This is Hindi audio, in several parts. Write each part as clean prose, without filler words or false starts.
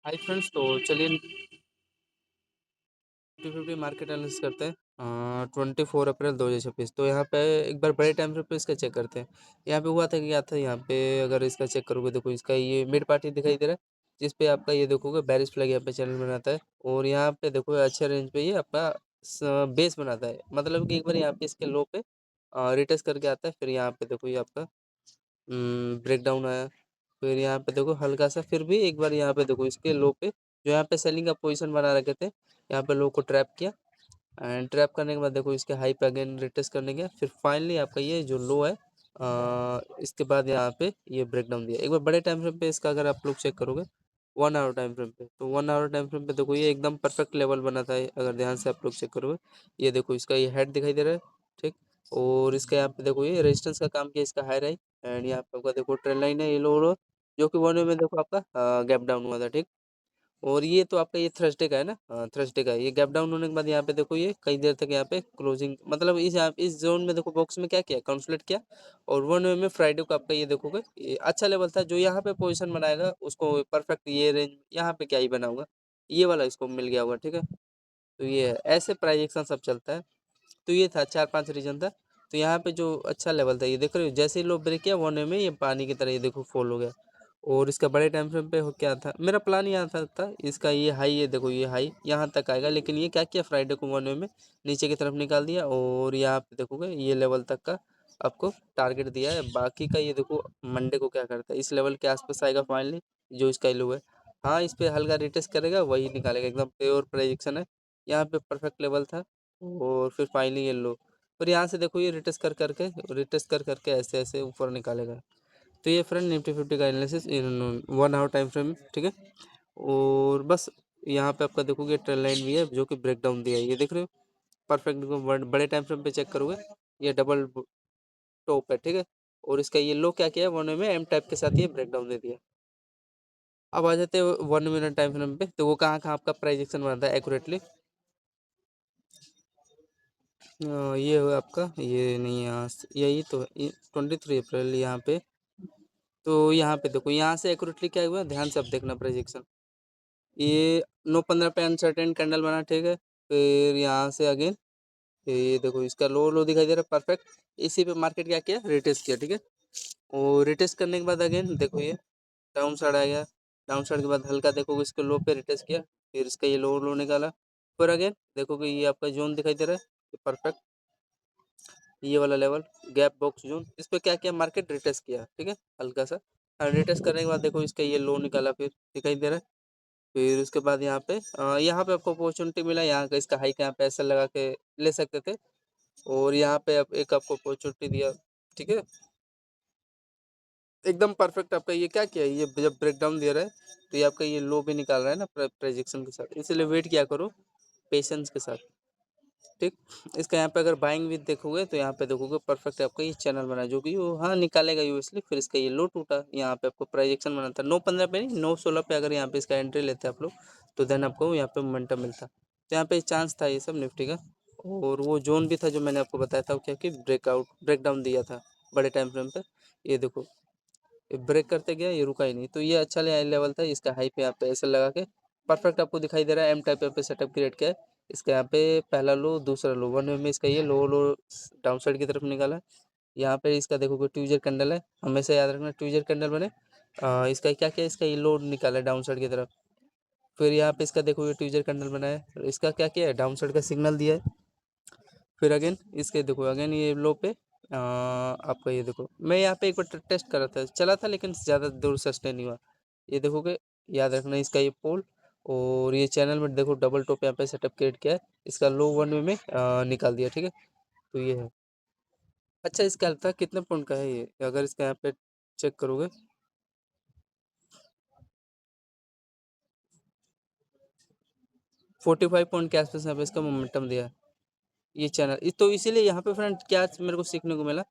हाय फ्रेंड्स, तो चलिए 50-50 मार्केट एनालिसिस करते हैं 24 अप्रैल 2026। तो यहाँ पे एक बार बड़े टाइम फ्रेम पे इसका चेक करते हैं। यहाँ पे हुआ था कि क्या था, यहाँ पे अगर इसका चेक करोगे देखो इसका ये मिड पार्टी दिखाई दे रहा है, जिस पे आपका ये देखोगे बेरिश फ्लैग यहाँ पे चैनल बनाता है। और यहाँ पे देखो अच्छे रेंज पे ये आपका बेस बनाता है, मतलब कि एक बार यहाँ पे इसके लो पे रिटेस्ट करके आता है। फिर यहाँ पे देखो ये आपका ब्रेक डाउन आया। फिर यहाँ पे देखो हल्का सा, फिर भी एक बार यहाँ पे देखो इसके लो पे जो यहाँ पे सेलिंग का पोजीशन बना रखे थे, यहाँ पे लो को ट्रैप किया। एंड ट्रैप करने के बाद देखो इसके हाई पे अगेन रिटेस्ट करने गया। फिर फाइनली आपका ये जो लो है इसके बाद यहाँ पे ये ब्रेक डाउन दिया। एक बार बड़े टाइम फ्रेम पे इसका अगर आप लोग चेक करोगे 1 आवर टाइम फ्रेम पे, तो 1 आवर टाइम फ्रेम पे देखो ये एकदम परफेक्ट लेवल बनाता है। अगर ध्यान से आप लोग चेक करोगे, ये देखो इसका ये हेड दिखाई दे रहा है, ठीक। और इसका यहाँ पे देखो ये रेजिस्टेंस का काम किया इसका हाई राइट। एंड यहाँ पे आपका देखो ट्रेंड लाइन है ये लो, जो कि 1 वे में देखो आपका गैप डाउन हुआ था, ठीक। और ये तो आपका ये थर्सडे का है ना, थर्सडे का है। ये गैप डाउन होने के बाद यहाँ पे देखो ये कई देर तक यहाँ पे क्लोजिंग, मतलब इस जोन में देखो बॉक्स में क्या किया, कंसोलिडेट किया। और 1 वे में फ्राइडे को आपका ये देखोगे ये अच्छा लेवल था, जो यहाँ पे पोजीशन बनाएगा उसको परफेक्ट ये रेंज यहाँ पे क्या ही बना होगा, ये वाला इसको मिल गया होगा, ठीक है। तो ये है, ऐसे प्राइस एक्शन सब चलता है। तो ये था 4-5 रीजन था। तो यहाँ पे जो अच्छा लेवल था ये देख रहे हो, जैसे ही लो ब्रेक किया 1 वे में ये पानी की तरह ये देखो फॉल हो गया। और इसका बड़े टाइम फ्रेम पे हो क्या था, मेरा प्लान यहाँ था इसका ये हाई, ये देखो ये हाई यहाँ तक आएगा, लेकिन ये क्या किया फ्राइडे को 1 वे में नीचे की तरफ निकाल दिया। और यहाँ पे देखोगे ये लेवल तक का आपको टारगेट दिया है। बाकी का ये देखो मंडे को क्या करता है, इस लेवल के आसपास आएगा फाइनली, जो इसका लो है। हाँ, इस पे हल्का रिटेस्ट करेगा, वही निकालेगा, एकदम प्योर प्रेडिक्शन है। यहाँ पे परफेक्ट लेवल था। और फिर फाइनली ये लो, और यहाँ से देखो ये रिटेस्ट कर करके ऐसे ऐसे ऊपर निकालेगा। तो ये फ्रेंड निफ्टी 50 का analysis in 1 hour time frame, ठीक है। और बस यहाँ पे आपका देखोगे ट्रेंड लाइन भी है, जो कि ब्रेक डाउन दिया है, ये देख रहे हो परफेक्ट। बड़े टाइम फ्रेम पे चेक करोगे ये डबल टॉप है, ठीक है। और इसका ये लो क्या किया, 1 वे में एम टाइप के साथ ये ब्रेक डाउन दे दिया। अब आ जाते हैं 1 मिनट टाइम फ्रेम पे, तो वो कहाँ कहाँ आपका प्राइजेक्शन बनाता है एक्यूरेटली। ये हुआ आपका, ये नहीं यहाँ यही तो 23 अप्रैल यहाँ पे। तो यहाँ पे देखो यहाँ से एक्यूरेटली क्या हुआ, ध्यान से अब देखना प्रोजेक्शन। ये 9:15 पे अनसर्टेन कैंडल बना, ठीक है। फिर यहाँ से अगेन ये देखो इसका लो लो दिखाई दे रहा है परफेक्ट। इसी पे मार्केट क्या किया, रिटेस्ट किया, ठीक है। और रिटेस्ट करने के बाद अगेन देखो ये डाउन साइड आ गया। डाउन साइड के बाद हल्का देखो इसके लो पे रिटेस्ट किया, फिर इसका ये लो लो निकाला। फिर अगेन देखो कि ये आपका जोन दिखाई दे रहा है परफेक्ट, ये वाला लेवल गैप बॉक्स जोन, इस पे क्या किया मार्केट रिटेस्ट किया, ठीक है, हल्का सा। रिटेस्ट करने के बाद देखो इसका ये लो निकाला, फिर दिखाई दे रहा है। फिर उसके बाद यहाँ पे आपको अपॉर्चुनिटी मिला, यहाँ का इसका हाई का यहाँ पे ऐसा लगा के ले सकते थे। और यहाँ पे एक आपको अपॉर्चुनिटी दिया, ठीक है। एकदम परफेक्ट आपका ये क्या किया, ये जब ब्रेक डाउन दे रहा है तो ये आपका ये लो भी निकाल रहा है ना प्रोजेक्शन के साथ, इसलिए वेट किया करो पेशेंस के साथ, ठीक। इसका यहाँ पे अगर बाइंग भी देखोगे तो यहाँ पे देखोगे परफेक्ट आपका ये चैनल बना, जो कि वो हाँ निकालेगा यूएसली। फिर इसका ये लो टूटा, यहाँ पे आपको प्रोजेक्शन बना था 9:15 पे नहीं 9:16 पे, अगर यहाँ पे इसका एंट्री लेते आप लोग तो देन आपको यहाँ पे मोमेंटम मिलता। तो यहाँ पे चांस था ये सब निफ्टी का। और वो जोन भी था जो मैंने आपको बताया था क्या कि ब्रेक डाउन दिया था बड़े टाइम फ्रेम पे। ये देखो ये ब्रेक करते गया, ये रुका ही नहीं, तो ये अच्छा लेवल था। इसका हाई पे यहाँ पे ऐसे लगा के परफेक्ट आपको दिखाई दे रहा है, एम टाइप पे सेटअप क्रिएट किया है। इसका यहाँ पे पहला लो दूसरा लो, 1 वे में इसका ये लो लो डाउन साइड की तरफ निकाला। यहाँ पे इसका देखोगे ट्यूजर कैंडल है, हमेशा याद रखना ट्यूजर कैंडल बने। इसका क्या किया, इसका ये लो निकाला डाउन साइड की तरफ। फिर यहाँ पे इसका देखोगे ट्यूजर कैंडल बना है, इसका क्या किया है डाउन साइड का सिग्नल दिया है। फिर अगेन इसके देखो अगेन ये लो पे आपका ये देखो, मैं यहाँ पे एक बार टेस्ट कर रहा था, चला था लेकिन ज़्यादा दूर सस्टेन नहीं हुआ। ये देखोगे, याद रखना इसका ये पोल। और ये चैनल में देखो डबल टॉप यहाँ पे सेटअप क्रिएट किया है, इसका लो 1 वे में निकाल दिया, ठीक है। तो ये है अच्छा। इसका अल्फा कितने पॉइंट का है ये, अगर इसका यहाँ पे चेक करोगे 45 पॉइंट के आसपास यहाँ पे इसका मोमेंटम दिया है ये चैनल। तो इसीलिए यहाँ पे फ्रेंड क्या मेरे को सीखने को मिला,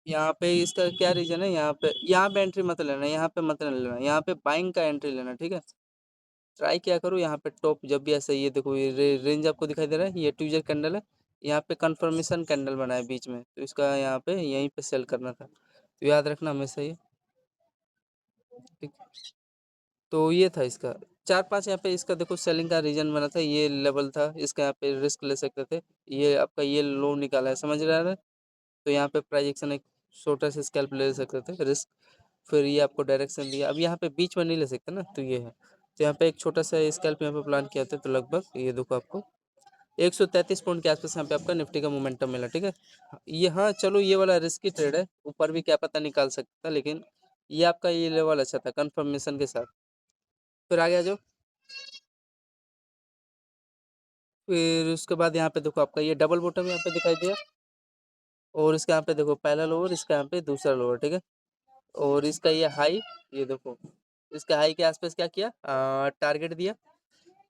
यहाँ पे इसका क्या रीजन है, यहाँ पे एंट्री मत लेना, यहाँ पे मत लेना, यहाँ पे बाइंग का एंट्री लेना, ठीक है। ट्राई क्या करो यहाँ पे टॉप जब भी ऐसा, ये देखो ये रेंज आपको दिखाई दे रहा है, ये ट्यूजर कैंडल है। यहाँ पे कंफर्मेशन कैंडल बना है बीच में, तो इसका यहाँ पे यहीं पे सेल करना था, तो याद रखना हमेशा ये। ठीक। तो ये था इसका 4-5 यहाँ पे इसका देखो सेलिंग का रीज़न बना था, ये लेवल था, इसका यहाँ पे रिस्क ले सकते थे। ये आपका ये लो निकाला है, समझ रहे हैं ना? तो यहाँ पे प्राइस एक्शन एक छोटा सा स्कैल्प ले सकते थे रिस्क, फिर ये आपको डायरेक्शन दिया। अब यहाँ पे बीच में नहीं ले सकते ना, तो ये है। तो यहाँ पे एक छोटा सा स्कैल्प यहाँ पे प्लान किया था, तो लगभग ये देखो आपको 133 पॉइंट के आसपास यहाँ पे आपका निफ्टी का मोमेंटम मिला, ठीक है। ये हाँ चलो ये वाला रिस्की ट्रेड है, ऊपर भी क्या पता निकाल सकता, लेकिन ये आपका ये लेवल अच्छा था कंफर्मेशन के साथ। फिर आगे आ जाओ। फिर उसके बाद यहाँ पे देखो आपका ये डबल बॉटम यहाँ पे दिखाई दिया, और इसका यहाँ पे देखो पहला लोअर, इसका यहाँ पे दूसरा लोअर, ठीक है। और इसका ये हाई, ये देखो इसका हाई के आसपास क्या किया, टारगेट दिया।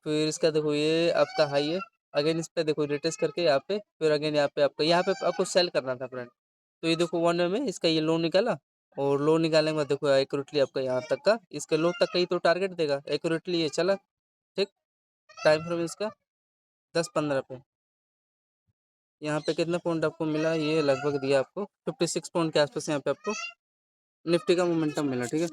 फिर इसका देखो ये आपका हाई है, अगेन इस पे देखो रिटेस्ट करके यहाँ पे, फिर अगेन यहाँ पे आपको सेल करना था फ्रेंड। तो ये देखो 1 वे में इसका ये लो निकाला, और लो निकालने के बाद देखो एक्यूरेटली आपका यहाँ तक का, इसके लो तक का ही तो टारगेट देगा, एक्यूरेटली ये चला, ठीक। टाइम फ्रेम इसका 10-15 पे, यहाँ पे कितना पॉइंट आपको मिला, ये लगभग दिया आपको 56 पॉइंट के आसपास यहाँ पे आपको निफ्टी का मोमेंटम मिला, ठीक है।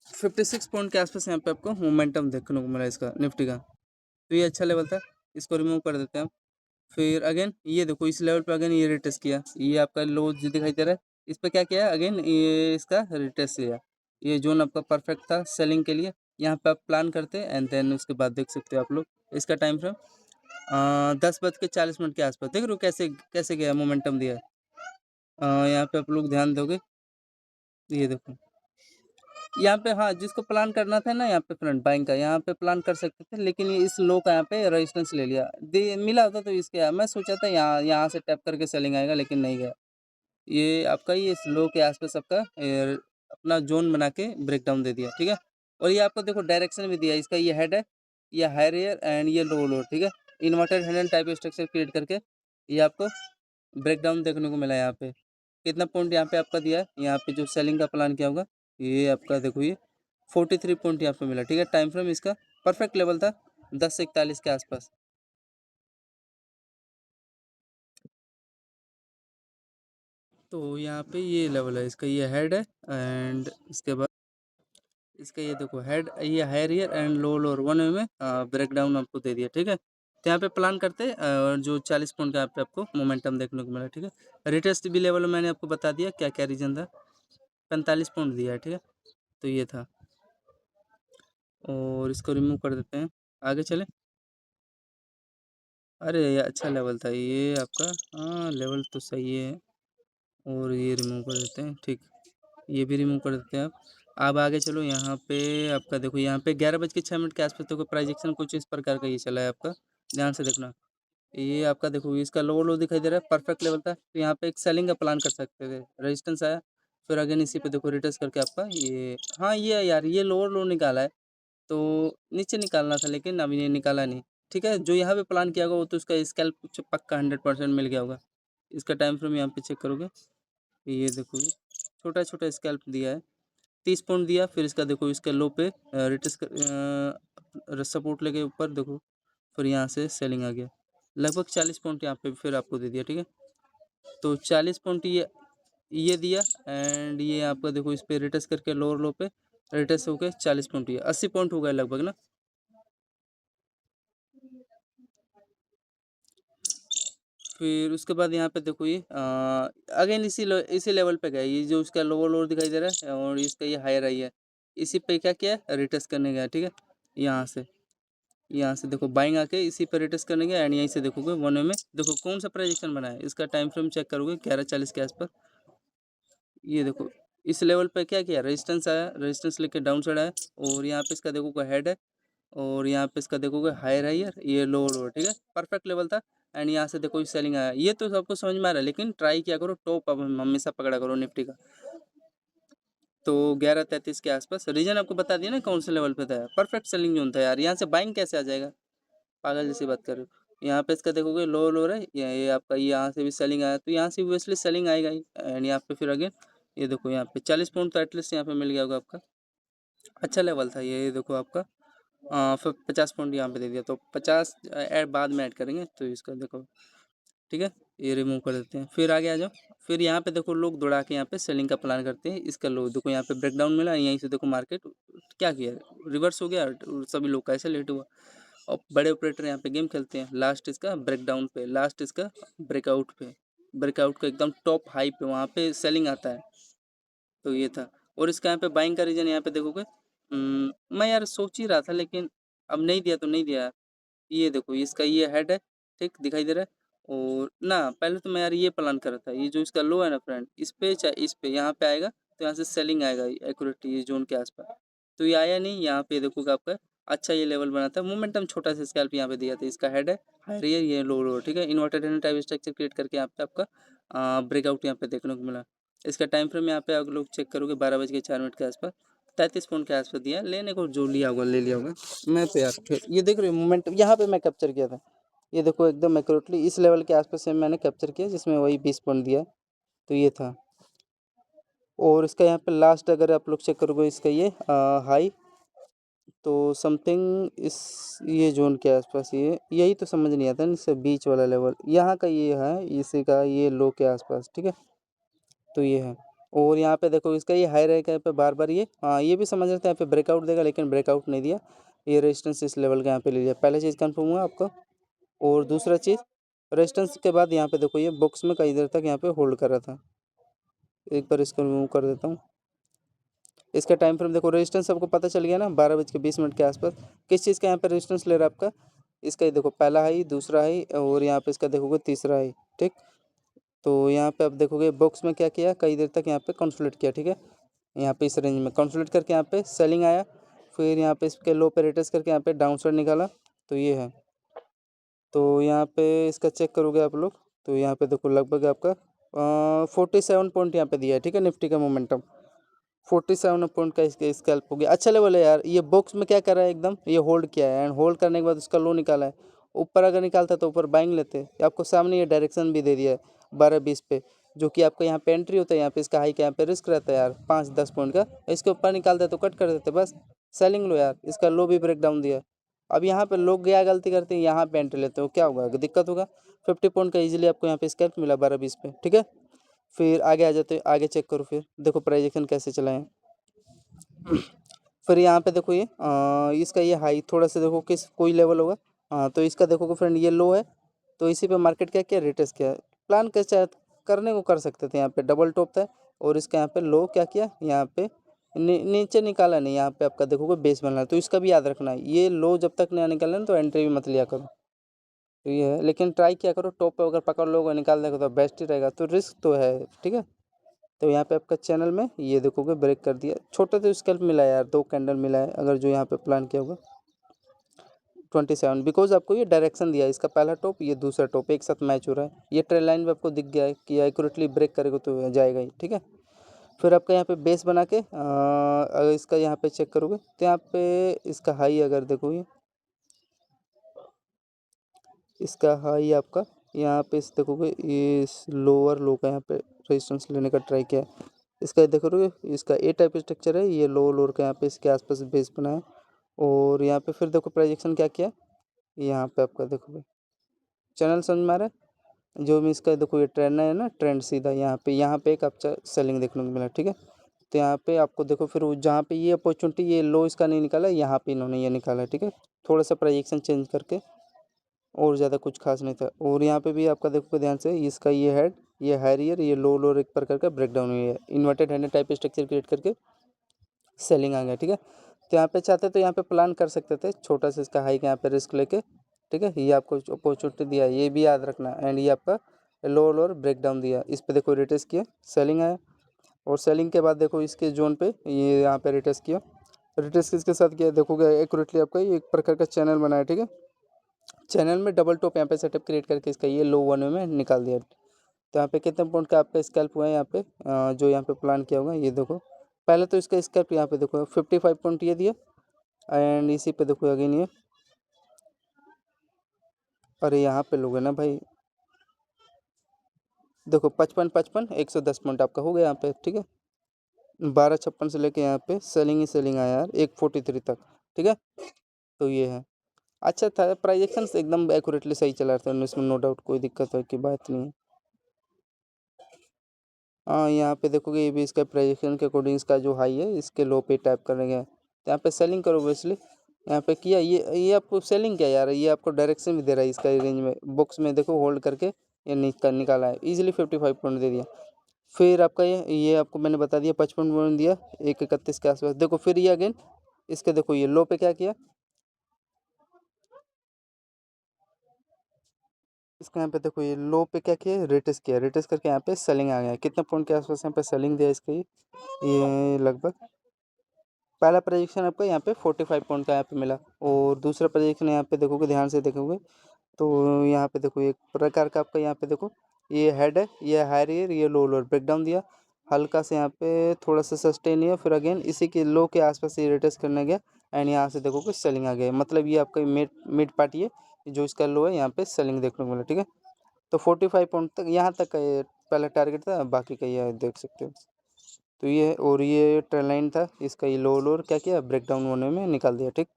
56 पॉइंट के आसपास यहाँ पे आपको मोमेंटम देखने को मिला इसका निफ्टी का, तो ये अच्छा लेवल था, इसको रिमूव कर देते हैं आप। फिर अगेन ये देखो इस लेवल पे अगेन ये रिटेस्ट किया, ये आपका लो जो दिखाई दे रहा है, इस पे क्या किया अगेन ये इसका रिटेस्ट किया। ये जोन आपका परफेक्ट था सेलिंग के लिए, यहाँ पे आप प्लान करते हैं, एंड देन उसके बाद देख सकते हो आप लोग इसका टाइम फ्रेम 10:40 के आसपास, देख रहे हो कैसे कैसे गया मोमेंटम दिया है। यहाँ पे आप लोग ध्यान दोगे, ये देखो यहाँ पे, हाँ जिसको प्लान करना था ना यहाँ पे फ्रंट बाइंग का, यहाँ पे प्लान कर सकते थे, लेकिन ये इस लो का यहाँ पे रेजिस्टेंस ले लिया, दे मिला होता तो इसके मैं सोचा था यहाँ यहाँ से टैप करके सेलिंग आएगा, लेकिन नहीं गया। ये आपका ये इस लो के आसपास आपका अपना जोन बना के ब्रेक डाउन दे दिया, ठीक है। और ये आपको देखो डायरेक्शन भी दिया, इसका ये हेड है, ये हायर एयर एंड ये लो लो, ठीक है। Inverted handle type structure create करके ये आपको ब्रेक डाउन देखने को मिला यहाँ पे। कितना पॉइंट यहाँ पे आपका दिया है, यहाँ पे जो सेलिंग का प्लान किया होगा, ये आपका देखो ये 43 पॉइंट यहाँ पे मिला, ठीक है। टाइम फ्रेम इसका परफेक्ट लेवल था 10 से 41 के आसपास। तो यहाँ पे ये लेवल है इसका, ये हेड है, एंड इसके बाद इसका ये देखो हेड, ये higher year and low lower 1 way में ब्रेक डाउन आपको दे दिया, ठीक है। तो यहाँ पे प्लान करते हैं, और जो 40 पॉइंट का यहाँ पे आपको मोमेंटम देखने को मिला, ठीक है। रिटेस्ट भी लेवल मैंने आपको बता दिया क्या क्या रीजन था, 45 पॉइंट दिया है, ठीक है। तो ये था, और इसको रिमूव कर देते हैं, आगे चले। अरे ये अच्छा लेवल था ये आपका, हाँ लेवल तो सही है, और ये रिमूव कर देते हैं, ठीक। ये भी रिमूव कर देते हैं आप। अब आगे चलो, यहाँ पे आपका देखो यहाँ पे 11:06 के आसपास तो प्राइजेक्शन कुछ इस प्रकार का ये चला है आपका, ध्यान से देखना। ये आपका देखो इसका लो लो दिखाई दे रहा है, परफेक्ट लेवल था, तो यहाँ पे एक सेलिंग का प्लान कर सकते थे, रेजिस्टेंस आया, फिर अगेन इसी पे देखो रिटेस्ट करके आपका ये, हाँ ये यार ये लोअर लो निकाला है, तो नीचे निकालना था, लेकिन अभी ये निकाला नहीं, ठीक है। जो यहाँ पे प्लान किया होगा वो तो उसका स्कैल्प कुछ पक्का 100% मिल गया होगा। इसका टाइम फ्रेम यहाँ पे चेक करोगे, ये देखो ये छोटा छोटा स्कैल्प दिया है, 30 पॉइंट दिया, फिर इसका देखो इसका लो पे रिटेस्ट सपोर्ट लेके ऊपर देखो, फिर यहाँ से सेलिंग आ गया, लगभग 40 पॉइंट यहाँ पे फिर आपको दे दिया, ठीक है। तो 40 पॉइंट ये दिया, एंड ये आपका देखो इस पे रिटेस्ट करके लोअर लो पे रिटेस्ट हो गए 40 पॉइंट, ये 80 पॉइंट हो गए लगभग ना। फिर उसके बाद यहाँ पे देखो ये अगेन इसी लेवल पे गया, ये जो उसका लोअर लोअर दिखाई दे रहा है, और इसका ये हायर आई है, इसी पे क्या किया है रिटेस्ट करने गया, ठीक है। यहाँ से देखो बाइंग आके इसी पर रिटेस्ट करने गया, एंड यहीं से देखोगे 1 वे में देखो कौन सा प्रोजेक्शन बना है, इसका टाइम फ्रेम चेक करोगे 11:40 के आसपास। ये देखो इस लेवल पे क्या किया, रेजिस्टेंस आया, रेजिस्टेंस लेके डाउन साइड आया, और यहाँ पे इसका देखोगे हेड है, और यहाँ पे इसका देखोगे हायर हायर, ये लोअर लोअर, ठीक है। परफेक्ट लेवल था, एंड यहाँ से देखो सेलिंग आया, ये तो सबको समझ में आ रहा है, लेकिन ट्राई किया करो टॉप अब हमेशा पकड़ा करो निफ्टी का। तो 11:33 के आसपास रीजन आपको बता दिया ना कौन से लेवल पे था, परफेक्ट सेलिंग जोन था यार, यहाँ से बाइंग कैसे आ जाएगा, पागल जैसी बात कर रहे हो। यहाँ पे इसका देखोगे लो लो है, ये आपका यहाँ से भी सेलिंग आया, तो यहाँ से ऑब्वियसली सेलिंग आएगा ही, एंड यहाँ पे फिर अगेन ये देखो यहाँ पे 40 पॉइंट तो एटलीस्ट यहाँ पे मिल गया होगा आपका, अच्छा लेवल था ये देखो आपका। फिर 50 पॉइंट यहाँ पे दे दिया, तो 50 ऐड बाद में ऐड करेंगे, तो इसका देखो ठीक है, ये रिमूव कर देते हैं। फिर आगे आ जाओ, फिर यहाँ पे देखो लोग दौड़ा के यहाँ पे सेलिंग का प्लान करते हैं। इसका लो देखो यहाँ पे ब्रेकडाउन मिला, यहीं से देखो मार्केट क्या किया, रिवर्स हो गया, सभी लोग का ऐसे लेट हुआ। और बड़े ऑपरेटर यहाँ पे गेम खेलते हैं, लास्ट इसका ब्रेकडाउन पे, लास्ट इसका ब्रेकआउट पे, ब्रेकआउट का एकदम टॉप हाई पे वहाँ पे सेलिंग आता है। तो ये था। और इसका यहाँ पे बाइंग का रीजन यहाँ पे देखोगे, मैं यार सोच ही रहा था लेकिन अब नहीं दिया तो नहीं दिया यार। ये देखो इसका ये हेड है, ठीक दिखाई दे रहा है। और ना पहले तो मैं यार ये प्लान कर रहा था, ये जो इसका लो है ना फ्रेंड, इस पे चाहे इस पे यहाँ पे आएगा तो यहाँ से सेलिंग आएगा एक्यूरेट ये जोन के आसपास। तो ये आया नहीं, यहाँ पे देखोगे आपका अच्छा ये लेवल बना था, मोमेंटम छोटा सा स्कैल्प यहाँ पे दिया था। इसका हेड है हायर, ये लो लो, ठीक है। Inverted hand type structure create करके यहाँ पे आपका ब्रेकआउट यहाँ पे देखने को मिला। इसका टाइम फ्रेम यहाँ पे आप लोग चेक करोगे 12:04 के आसपास, 33 पॉइंट के आसपास दिया। लेने को जो लिया होगा ले लिया होगा। मैं तो यार फिर ये देख रहे हो मोमेंट यहाँ पे मैं कैप्चर किया था, ये देखो एकदम एक्यूरेटली इस लेवल के आसपास से मैंने कैप्चर किया जिसमें वही 20 पॉइंट दिया। तो ये था। और इसका यहाँ पे लास्ट अगर आप लोग चेक करोगे इसका ये हाई, तो समथिंग इस ये जोन के आसपास, ये यही तो समझ नहीं आता ना, इससे बीच वाला लेवल यहाँ का ये है, इसी का ये लो के आसपास, ठीक है। तो ये है। और यहाँ पे देखो इसका ये हाई रहेगा यहाँ पे बार बार, ये हाँ ये भी समझ रहे थे यहाँ पे ब्रेकआउट देगा लेकिन ब्रेकआउट नहीं दिया। ये रेजिस्टेंस इस लेवल का यहाँ पे ले लिया, पहला चीज़ कन्फर्म हुआ आपका। और दूसरा चीज़, रेजिस्टेंस के बाद यहाँ पे देखो ये बॉक्स में कई देर तक यहाँ पे होल्ड कर रहा था। एक बार इसको रिमूव कर देता हूँ। इसका टाइम फ्रेम देखो, रेजिस्टेंस सबको पता चल गया ना, 12:20 के आसपास। किस चीज़ का यहाँ पे रेजिस्टेंस ले रहा है आपका, इसका ही देखो पहला हाई, दूसरा हाई, और यहाँ पे इसका देखोगे तीसरा हाई, ठीक। तो यहाँ पे आप देखोगे बॉक्स में क्या किया, कई देर तक यहाँ पे कंसोलिडेट किया, ठीक है। यहाँ पे इस रेंज में कंसोलिडेट करके यहाँ पे सेलिंग आया, फिर यहाँ पे इसके लो पे रिट्रेस करके यहाँ पे डाउन साइड निकाला। तो ये है। तो यहाँ पे इसका चेक करोगे आप लोग, तो यहाँ पे देखो लगभग आपका 47 पॉइंट यहाँ पे दिया है, ठीक है। निफ्टी का मोमेंटम 47 पॉइंट का इसके स्कैल्प हो गया। अच्छा लेवल है यार। ये बॉक्स में क्या कर रहा है, एकदम ये होल्ड किया है, एंड होल्ड करने के बाद उसका लो निकाला है। ऊपर अगर निकालता तो ऊपर बाइंग लेते। आपको सामने ये डायरेक्शन भी दे दिया है 12:20 पे, जो कि आपका यहाँ पे एंट्री होता है, यहाँ पे इसका हाई का यहाँ पे रिस्क रहता है यार 5-10 पॉइंट का। इसके ऊपर निकालते तो कट कर देते बस, सेलिंग लो यार। इसका लो भी ब्रेक डाउन दिया। अब यहाँ पे लोग क्या गलती करते हैं, यहाँ पे एंट्री लेते हो, क्या होगा, दिक्कत होगा। 50 पॉइंट का इजीली आपको यहाँ पे स्कैल्प मिला 12:20 पे, ठीक है। फिर आगे आ जाते, आगे चेक करो, फिर देखो प्राइजेक्शन कैसे चला है। फिर यहाँ पे देखो ये इसका ये हाई थोड़ा सा देखो किस कोई लेवल होगा, हाँ तो इसका देखोगे फ्रेंड ये लो है। तो इसी पे मार्केट क्या किया, रिटेस्ट किया। प्लान कैसे करने को कर सकते थे, यहाँ पे डबल टॉप था और इसका यहाँ पे लो क्या किया, यहाँ पे नीचे निकाला नहीं, यहाँ पे आपका देखोगे बेस बनना है। तो इसका भी याद रखना है, ये लो जब तक नहीं निकालना ना तो एंट्री भी मत लिया करो। तो ये है, लेकिन ट्राई किया करो टॉप पे अगर पकड़ लोगे निकाल देगा तो बेस्ट ही रहेगा, तो रिस्क तो है, ठीक है। तो यहाँ पे आपका चैनल में ये देखोगे ब्रेक कर दिया, छोटा तो स्कैल्प मिला है यार, 2 कैंडल मिला है अगर जो यहाँ पे प्लान किया होगा। 27 बिकॉज आपको ये डायरेक्शन दिया है, इसका पहला टॉप ये दूसरा टॉप एक साथ मैच हो रहा है। ये ट्रेल लाइन भी आपको दिख गया है कि एक्यूरेटली ब्रेक करेगा तो जाएगा ही, ठीक है। फिर आपका यहाँ पे बेस बना के अगर इसका यहाँ पे चेक करोगे तो यहाँ पे इसका हाई अगर देखोगे, इसका हाई आपका यहाँ पे इस देखोगे ये लोअर लो का यहाँ पे रेजिस्टेंस लेने का ट्राई किया है। इसका देखोगे इसका ए टाइप स्ट्रक्चर है, ये लो लोअर का यहाँ पे इसके आसपास बेस बना है। और यहाँ पे फिर देखो प्रोजेक्शन क्या किया, यहाँ पे आपका देखोगे चैनल समझ में आ रहा है। जो भी इसका देखो ये ट्रेंड है ना, ट्रेंड सीधा यहाँ पे एक अच्छा सेलिंग देखने को मिला, ठीक है। तो यहाँ पे आपको देखो फिर जहाँ पे ये अपॉर्चुनिटी ये लो इसका नहीं निकाला, यहाँ पे इन्होंने ये निकाला, ठीक है। थोड़ा सा प्रोजेक्शन चेंज करके, और ज़्यादा कुछ खास नहीं था। और यहाँ पे भी आपका देखो ध्यान से, इसका ये हेड, ये हैरियर, ये लो लो एक प्रकार का ब्रेक डाउन हुई है, inverted hand type structure create करके सेलिंग आ गया, ठीक है। तो यहाँ पे चाहते तो यहाँ पे प्लान कर सकते थे छोटा सा इसका हाई का यहाँ पे रिस्क लेके, ठीक है। ये आपको अपॉर्चुनिटी दिया है, ये भी याद रखना। एंड ये आपका लो लोअर ब्रेक डाउन दिया, इस पे देखो रिटेस्ट किया, सेलिंग आया। और सेलिंग के बाद देखो इसके जोन पे ये यहाँ पे रिटेस्ट किया, रिटेस्ट किसके साथ किया देखोगे एक्यूरेटली आपका ये एक प्रकार का चैनल बना है, ठीक है। चैनल में डबल टॉप यहाँ पे सेटअप क्रिएट करके इसका ये लो वन में निकाल दिया। तो यहाँ पे कितने पॉइंट का आपका स्कैल्प हुआ है यहाँ पे जो यहाँ पे प्लान किया होगा, ये देखो पहले तो इसका स्कैल्प यहाँ पे देखो 55 पॉइंट ये दिया। एंड इसी पे देखो अगेन ये, अरे यहाँ पे लोगे ना भाई, देखो 55-55 110 पॉइंट आपका हो गया यहाँ पे, ठीक है। 12:56 से लेके यहाँ पे सेलिंग ही सेलिंग आया यार 1:43 तक, ठीक है। तो ये है। अच्छा था, प्राइजेक्शन एकदम एक्यूरेटली सही चला रहा था इसमें, नो डाउट कोई दिक्कत की बात नहीं है। हाँ, यहाँ पे देखोगे ये भी इसका प्राइजेक्शन के अकॉर्डिंग इसका जो हाई है इसके लो पे टैप करेंगे तो यहाँ पे सेलिंग करो ऑब्वियसली। यहाँ पे किया ये आपको सेलिंग क्या यार, ये आपको डायरेक्शन भी दे रहा है इसका रेंज में, बॉक्स में देखो होल्ड करके ये निकाला है इजीली 55 पॉइंट दे दिया। फिर आपका ये आपको मैंने बता दिया 55 पॉइंट दिया 1:31 के आसपास। देखो फिर ये अगेन इसके देखो ये लो पे क्या किया, इसका यहाँ पे देखो ये लो पे क्या किया, रिटेस्ट किया, रिटेस्ट करके यहाँ पे सेलिंग आ गया, कितने पॉइंट के आसपास यहाँ पे सेलिंग दिया इसका ये लगभग पहला प्रोजेक्शन आपका यहाँ पे 45 पॉइंट का यहाँ पे मिला। और दूसरा प्रोजेक्शन यहाँ पे देखोगे ध्यान से देखोगे तो यहाँ पे देखो एक प्रकार का आपका यहाँ पे देखो ये हेड है, ये हायर ईयर, ये लो लोअर ब्रेकडाउन दिया, हल्का से यहाँ पे थोड़ा सा सस्टेन है, फिर अगेन इसी के लो के आसपास ये रिटेस्ट करने गया एंड यहाँ से देखो कि सेलिंग आ गया, मतलब ये आपका मिड मिड पार्टी है, जो इसका लो है यहाँ पे सेलिंग देखने को मिला। ठीक है, तो 45 पॉइंट तक यहाँ तक का ये पहला टारगेट था, बाकी का ये देख सकते हो। तो ये और ये ट्रेंड लाइन था इसका, ये लो लोअर क्या किया ब्रेक डाउन होने में निकाल दिया। ठीक,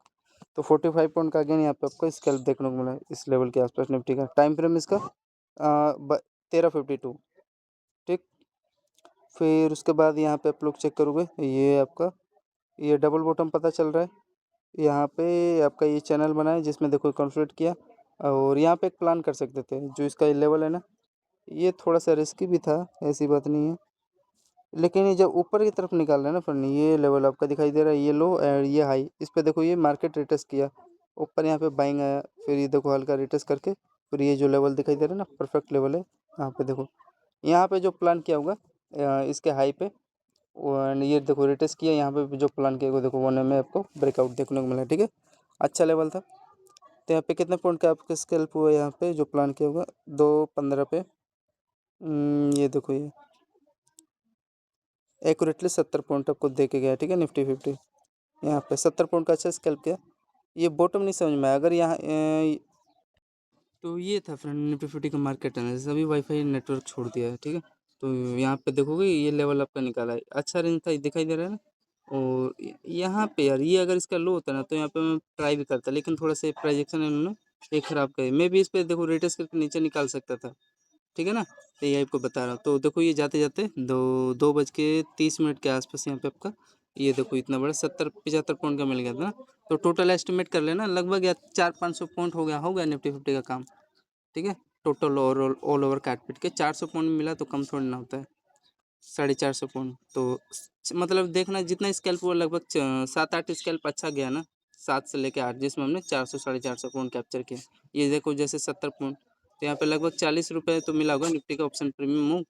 तो 45 पॉइंट का अगेन यहाँ पे आपको स्केल्प देखने को मिला इस लेवल के आसपास निफ्टी का। टाइम फ्रेम इसका 1352। ठीक, फिर उसके बाद यहाँ पे आप लोग चेक करोगे ये आपका ये डबल बॉटम पता चल रहा है, यहाँ पे आपका ये चैनल बना है जिसमें देखो कंसोलिडेट किया, और यहाँ पे एक प्लान कर सकते थे जो इसका ये लेवल है ना, ये थोड़ा सा रिस्की भी था, ऐसी बात नहीं है, लेकिन ये जब ऊपर की तरफ निकाल रहे हैं ना फ्रेंड, ये लेवल आपका दिखाई दे रहा है, ये लो और ये हाई, इस पे देखो ये मार्केट रिटेस्ट किया ऊपर, यहाँ पे बाइंग आया, फिर ये देखो हल्का रिटेस्ट करके फिर ये जो लेवल दिखाई दे रहा है ना परफेक्ट लेवल है, यहाँ पे देखो यहाँ पे जो प्लान किया होगा इसके हाई पे, और ये देखो रिटेस्ट किया, यहाँ पे जो प्लान किया होगा देखो वन में आपको ब्रेकआउट देखने को मिला। ठीक है, अच्छा लेवल था। तो यहाँ पे कितने पॉइंट का आपका स्केल्प हुआ यहाँ पे जो प्लान किया होगा 2:15 पे, ये देखो ये एक्यूरेटली 70 पॉइंट आपको दे के गया। ठीक है, निफ्टी 50 यहाँ पे 70 पॉइंट का अच्छा स्कैल्प किया। ये बॉटम नहीं समझ में आया, अगर यहाँ तो ये था फ्रेंड निफ्टी 50 का मार्केट एनालिसिस। अभी वाईफाई नेटवर्क छोड़ दिया है। ठीक है, तो यहाँ पे देखोगे ये लेवल आपका निकाला है, अच्छा रेंज था, दिखाई दे रहा है ना। और यहाँ पे यार ये अगर इसका लो होता ना तो यहाँ पे मैं ट्राई भी करता, लेकिन थोड़ा सा प्रोजेक्शन इन्होंने एक ख़राब करे, मैं भी इस पे देखो रेटेस्ट करके नीचे निकाल सकता था। ठीक है ना, तो ये आपको बता रहा हूँ। तो देखो ये जाते जाते 2:30 के आसपास यहाँ पे आपका ये देखो इतना बड़ा 70-75 पॉइंट का मिल गया था ना। तो टोटल एस्टिमेट कर लेना लगभग या 400-500 पॉइंट हो गया निफ्टी 50 का काम। ठीक है, टोटल ऑल ओवर काट पीट के 400 पॉइंट मिला तो कम थोड़ी ना होता है, 450 पॉइंट तो मतलब देखना जितना स्केल्प हुआ लगभग 7-8 स्केल्प अच्छा गया ना, 7 से लेके 8, जिसमें हमने 400-450 पॉइंट कैप्चर किया। ये देखो जैसे 70 पॉइंट, तो यहाँ पे लगभग 40 रुपये तो मिला होगा निफ्टी का ऑप्शन प्रीमियम मूव।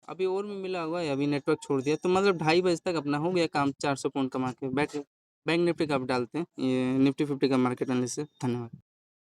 अभी और भी मिला होगा, अभी नेटवर्क छोड़ दिया, तो मतलब 2:30 बजे तक अपना हो गया काम, 400 पॉइंट कमा के बैठ गए। बैंक निफ्टी का आप डालते हैं ये निफ्टी 50 का मार्केट एनालिसिस। धन्यवाद।